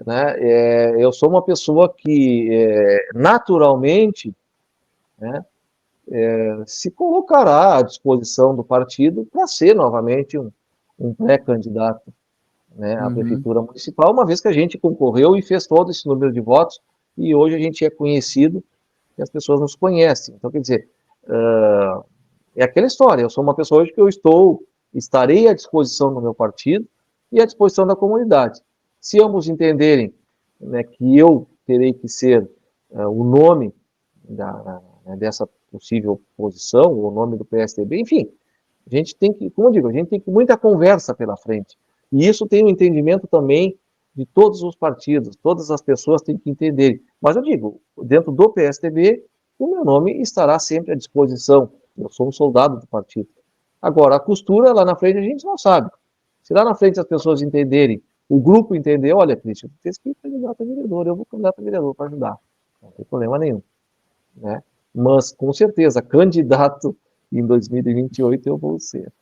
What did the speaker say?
né, eu sou uma pessoa que naturalmente, né, se colocará à disposição do partido para ser novamente um pré-candidato, né, à Uhum. prefeitura municipal, uma vez que a gente concorreu e fez todo esse número de votos, e hoje a gente é conhecido e as pessoas nos conhecem. Então, quer dizer, é aquela história, eu sou uma pessoa hoje que estarei à disposição do meu partido e à disposição da comunidade. Se ambos entenderem, né, que eu terei que ser o nome dessa possível posição, o nome do PSDB, enfim, a gente tem que, como eu digo, a gente tem que muita conversa pela frente. E isso tem um entendimento também de todos os partidos, todas as pessoas têm que entender. Mas eu digo, dentro do PSDB, o meu nome estará sempre à disposição. Eu sou um soldado do partido. Agora, a costura lá na frente a gente não sabe. Se lá na frente as pessoas entenderem, o grupo entender, olha, Cristian, você tem que ir candidato a vereador, eu vou candidato a vereador para ajudar. Não tem problema nenhum, né? Mas, com certeza, candidato em 2028 eu vou ser.